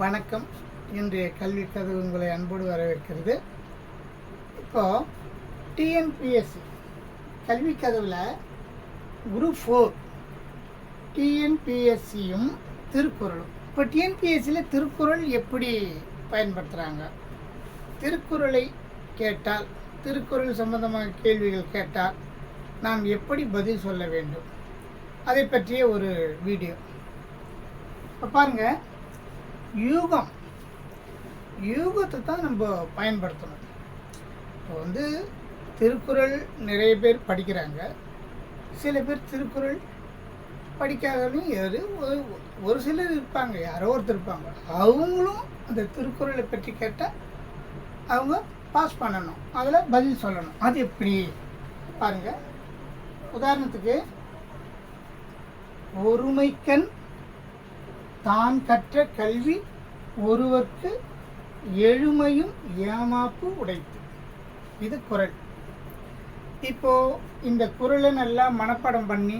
வணக்கம். இன்றைய கல்வி கதவு உங்களை அன்போடு வரவேற்கிறது. இப்போது டிஎன்பிஎஸ்சி கல்வி கதவில் குரூப் 4 டிஎன்பிஎஸ்சியும் திருக்குறளும். இப்போ டிஎன்பிஎஸ்சியில் திருக்குறள் எப்படி பயன்படுத்துகிறாங்க, திருக்குறளை கேட்டால், திருக்குறள் சம்பந்தமான கேள்விகள் கேட்டால் நாம் எப்படி பதில் சொல்ல வேண்டும், அதை பற்றிய ஒரு வீடியோ. இப்போ பாருங்கள், யூகத்தை தான் நம்ம பயன்படுத்தணும். இப்போ திருக்குறள் நிறைய பேர் படிக்கிறாங்க, சில பேர் திருக்குறள் படிக்காதவங்க ஒரு சிலர் இருப்பாங்க, யாரோ ஒருத்தர் இருப்பாங்க. அவங்களும் அந்த திருக்குறளை பற்றி கேட்டால் அவங்க பாஸ் பண்ணணும், அதில் பதில் சொல்லணும். அது எப்படி பாருங்கள். உதாரணத்துக்கு, ஒருமைக்கண் தான் கற்ற கல்வி ஒருவர்க்கு எழுமையும் ஏமாப்பு உடைத்து. இது குறள். இப்போது இந்த குறளை நல்லா மனப்பாடம் பண்ணி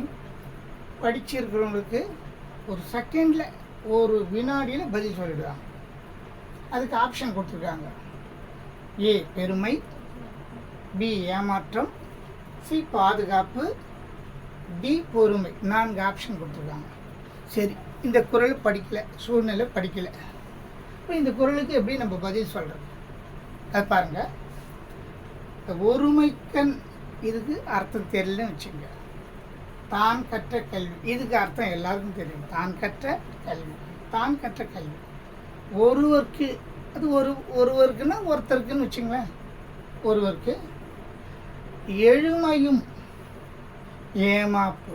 படிச்சிருக்கிறவங்களுக்கு ஒரு செகண்டில், ஒரு வினாடியில் பதில் சொல்லிடுவாங்க. அதுக்கு ஆப்ஷன் கொடுத்துருக்காங்க. ஏ பெருமை, பி ஏமாற்றம், சி பாதுகாப்பு, டி பொறுமை. 4 ஆப்ஷன் கொடுத்துருக்காங்க. சரி, இந்த குறள் படிக்கலை, சூழ்நிலை படிக்கலை, இப்போ இந்த குறளுக்கு எப்படி நம்ம பதில் சொல்கிறது அது பாருங்கள். இந்த ஒருமைக்கண் இதுக்கு அர்த்தம் தெரியலன்னு வச்சுங்க. தான் கற்ற கல்வி, இதுக்கு அர்த்தம் எல்லாருக்கும் தெரியும். தான் கற்ற கல்வி, தான் கற்ற கல்வி. ஒருவருக்கு, அது ஒருவருக்குன்னா ஒருத்தருக்குன்னு வச்சுங்களேன். ஒருவருக்கு எழுமையும் ஏமாப்பு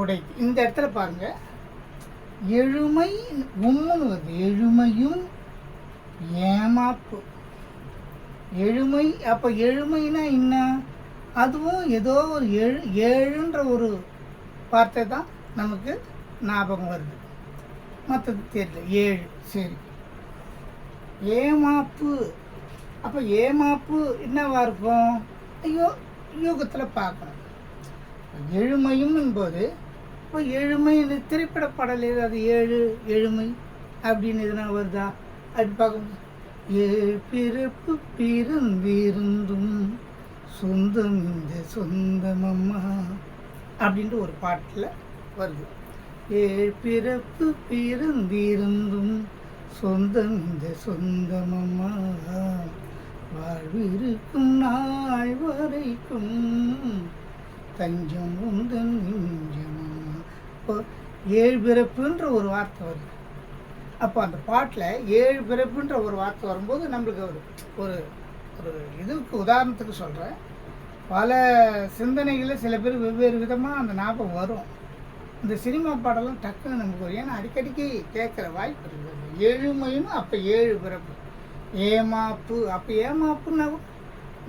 உடைத்து. இந்த இடத்துல பாருங்கள், எழுமை உம்முன்னு வருது. எழுமையும் ஏமாப்பு. எழுமை, அப்போ எழுமைனா என்ன? அதுவும் ஏதோ ஒரு ஏழுன்ற ஒரு வார்த்தை தான் நமக்கு ஞாபகம் வருது, மற்றது தெரியல. 7. சரி, ஏமாப்பு. அப்போ ஏமாப்பு என்னவா இருக்கும்? ஐயோ, யூகத்தில் பார்க்கணும். எழுமையும் என்பது, இப்போ எழுமை திரைப்பட பாடல் ஏதாவது எழுமை அப்படின்னு எதுனா வருதா அப்படி பார்க்கணும். பிறப்பு பிறந்திருந்தும் சொந்தம் இந்த சொந்தமம்மா அப்படின்ட்டு ஒரு பாட்டில் வருது. பிறப்பு பிறந்திருந்தும் சொந்தம் இந்த சொந்தமம்மா, வாழ்விருக்கும் நாள் வரைக்கும் தஞ்சம் உந்தன் நெஞ்சமம்மா. இப்போ 7 பிறப்புன்ற ஒரு வார்த்தை வருது. அப்போ அந்த பாட்டில் 7 பிறப்புன்ற ஒரு வார்த்தை வரும்போது நம்மளுக்கு ஒரு ஒரு இதுக்கு உதாரணத்துக்கு சொல்கிறேன். பல சிந்தனைகளில் சில பேர் வெவ்வேறு விதமாக அந்த ஞாபகம் வரும். இந்த சினிமா பாடலாம் டக்குன்னு நமக்கு வரும், ஏன்னா அடிக்கடிக்கு கேட்குற வாய்ப்பு இருக்குது. எழுமையும் அப்போ 7 பிறப்பு. ஏமாப்பு, அப்போ ஏமாப்புன்னா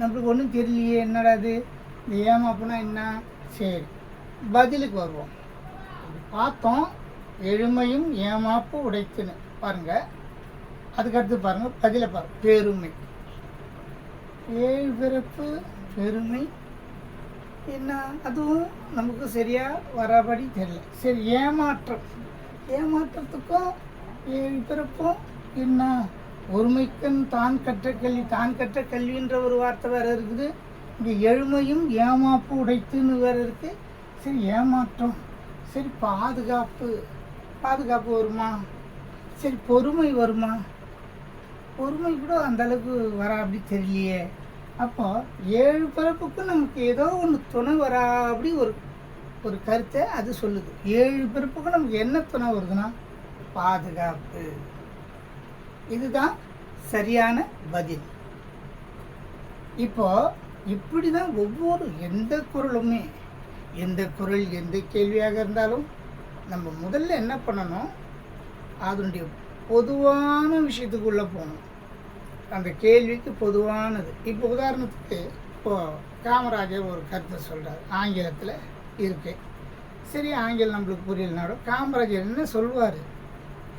நம்மளுக்கு ஒன்றும் தெரியலையே, என்னடா அது இந்த ஏமாப்புனா என்ன? சரி, பதிலுக்கு வருவோம். பார்த்தோம், எழுமையும் ஏமாப்பு உடைத்துன்னு பாருங்கள். அதுக்கடுத்து பாருங்கள், பதிலை பாருங்கள். பெருமை, 7 பிறப்பு பெருமை என்ன? அதுவும் நமக்கு சரியாக வரபடி தெரியல. சரி, ஏமாற்றம். ஏமாற்றத்துக்கும் 7 பிறப்பும் என்ன? ஒருமைக்கண் தான் கற்ற கல்வி, தான் கற்ற கல்வின்ற ஒரு வார்த்தை வேறு இருக்குது. இங்கே எழுமையும் ஏமாப்பு உடைத்துன்னு வேறு இருக்குது. சரி, ஏமாற்றம். சரி, பாதுகாப்பு. பாதுகாப்பு வருமா? சரி, பொறுமை வருமா? பொறுமை கூட அந்தளவுக்கு வரா அப்படி தெரியலையே. அப்போ 7 பிறப்புக்கும் நமக்கு ஏதோ ஒன்று துணை வரா அப்படி ஒரு கருத்தை அது சொல்லுது. 7 பிறப்புக்கும் நமக்கு என்ன துணை வருதுன்னா பாதுகாப்பு. இதுதான் சரியான பதில். இப்போது இப்படி தான் ஒவ்வொரு எந்த குறளுமே, எந்த குறள் எந்த கேள்வியாக இருந்தாலும் நம்ம முதல்ல என்ன பண்ணணும், அதனுடைய பொதுவான விஷயத்துக்குள்ளே போகணும். அந்த கேள்விக்கு பொதுவானது. இப்போ உதாரணத்துக்கு, இப்போது காமராஜர் ஒரு கருத்தை சொல்கிறார், ஆங்கிலத்தில் இருக்கு. சரி, ஆங்கிலம் நம்மளுக்கு புரியலனாலும் காமராஜர் என்ன சொல்லுவார்?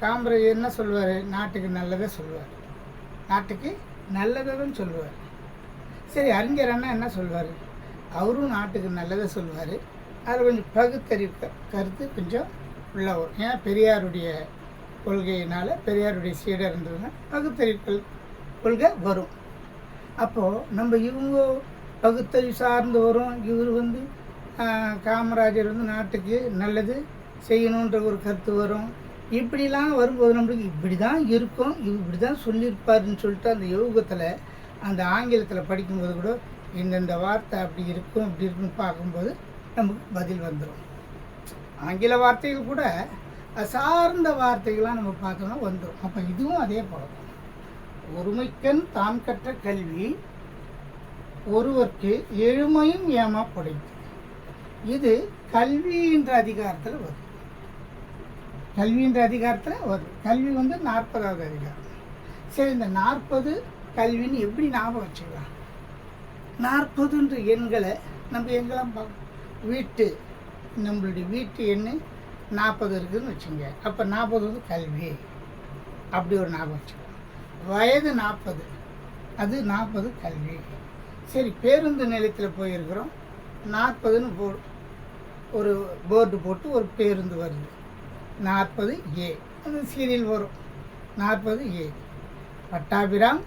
காமராஜர் என்ன சொல்லுவார்? நாட்டுக்கு நல்லதை சொல்லுவார், நாட்டுக்கு நல்லதை தான் சொல்லுவார். சரி, அறிஞர் அண்ணா என்ன சொல்வார்? அவரும் நாட்டுக்கு நல்லதை சொல்வார். அதில் கொஞ்சம் பகுத்தறிவு கருத்து கொஞ்சம் உள்ள வரும். ஏன்னா பெரியாருடைய கொள்கையினால் பெரியாருடைய சீடர் இருந்ததுன்னா பகுத்தறிவு கொள்கை வரும். அப்போது நம்ம இவங்க பகுத்தறிவு சார்ந்து வரும். இவர் வந்து காமராஜர் வந்து நாட்டுக்கு நல்லது செய்யணுன்ற ஒரு கருத்து வரும். இப்படிலாம் வரும்போது நம்மளுக்கு இப்படி தான் இருக்கும், இப்படி தான் சொல்லியிருப்பாருன்னு சொல்லிட்டு அந்த யோகத்தில் அந்த ஆங்கிலத்தில் படிக்கும்போது கூட இந்தந்த வார்த்தை அப்படி இருக்கும் இப்படி இருக்குன்னு பார்க்கும்போது நமக்கு பதில் வந்துடும். ஆங்கில வார்த்தைகள் கூட சார்ந்த வார்த்தைகள்லாம் நம்ம பார்த்தோம்னா வந்துடும். அப்போ இதுவும் அதே போல ஒருமைக்கண் தான் கற்ற கல்வி ஒருவருக்கு எழுமையும் ஏமா படைத்து. இது கல்வின்ற அதிகாரத்தில் வரும். கல்வின்ற அதிகாரத்தில் வரும். கல்வி வந்து 40வது அதிகாரம். சரி, இந்த 40 கல்வின்னு எப்படி ஞாபகம் வச்சுக்கலாம்? 40ன்ற எண்களை நம்ம எங்கெல்லாம் பார்க்கணும்? வீட்டு நம்மளுடைய வீட்டு எண்ணு 40 இருக்குதுன்னு வச்சுங்க. அப்போ 40 வந்து கல்வி, அப்படி ஒரு ஞாபகம் வச்சுக்கலாம். வயது 40, அது 40 கல்வி. சரி, பேருந்து நிலையத்தில் போயிருக்கிறோம், 40ன்னு ஒரு போர்டு போட்டு ஒரு பேருந்து வருது, 40A, அது சீரியல் வரும், 40A. பட்டாபிராம்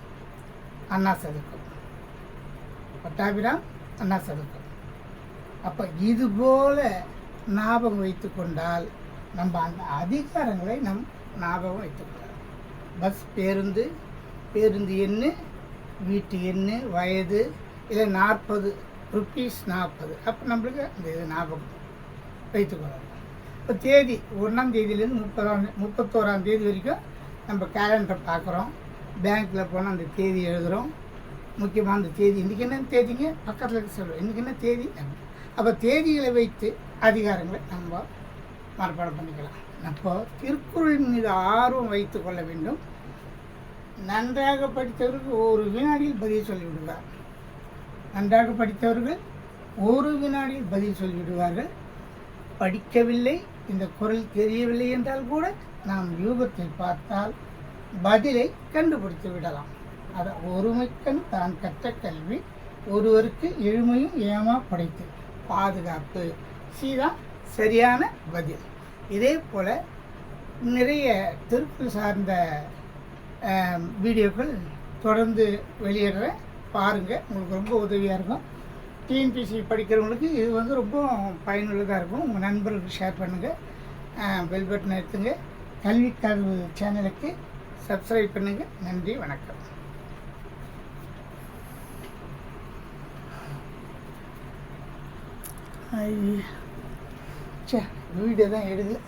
அண்ணா சதுக்கம், பட்டாபிராம் அண்ணா சதுக்கம். அப்போ இது போல் ஞாபகம் வைத்து கொண்டால் நம்ம அந்த அதிகாரங்களை நம் ஞாபகம் வைத்துக்கொள்ளலாம். பஸ், பேருந்து, பேருந்து எண்ணு, வீட்டு எண்ணு, வயது, இல்லை 40 ருப்பீஸ் 40. அப்போ நம்மளுக்கு அந்த இது ஞாபகம் வைத்துக்கொள்ளலாம். இப்போ தேதி 1ஆம் தேதியிலேருந்து 31ஆம் தேதி வரைக்கும் நம்ம கேலண்டரை பார்க்குறோம். பேங்க்கில் போனால் அந்த தேதி எழுதுகிறோம். முக்கியமாக அந்த தேதி இன்றைக்கி என்ன தேதிங்க பக்கத்தில் இருக்க சொல்லுவோம், இன்றைக்கி என்ன தேதி. அப்போ தேதிகளை வைத்து அதிகாரங்களை நம்ம மனப்பாடம் பண்ணிக்கலாம். அப்போ திருக்குறள் மீது ஆர்வம் வைத்து கொள்ள வேண்டும். நன்றாக படித்தவர்கள் ஒரு வினாடியில் பதில் சொல்லிவிடுவார். நன்றாக படித்தவர்கள் ஒரு வினாடியில் பதில் சொல்லிவிடுவார்கள். படிக்கவில்லை, இந்த குறள் தெரியவில்லை என்றால் கூட நாம் யூகத்தை பார்த்தால் பதிலை கண்டுபிடித்து விடலாம். அதை ஒருமைக்கண் தான் கற்ற கல்வி ஒருவருக்கு எழுமையும் ஏமா படைத்து. பாதுகாப்பு சீதான் சரியான பதில். இதே போல் நிறைய திருக்குறள் சார்ந்த வீடியோக்கள் தொடர்ந்து வெளியிடுற பாருங்கள், உங்களுக்கு ரொம்ப உதவியாக இருக்கும். டிஎன்பிசி படிக்கிறவங்களுக்கு இது வந்து ரொம்ப பயனுள்ளதாக இருக்கும். உங்கள் நண்பர்களுக்கு ஷேர் பண்ணுங்கள். பெல் பட்டன் எடுத்துங்க. கல்வி கதவு சேனலுக்கு சப்ஸ்கிரைப் பண்ணுங்கள். நன்றி, வணக்கம். வீடியோ தான் எடுக்கல.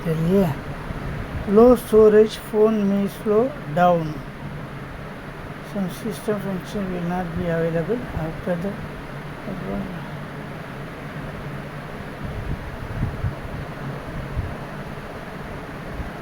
தெரியல. Low storage phone may slow down. Some system function will not be available after the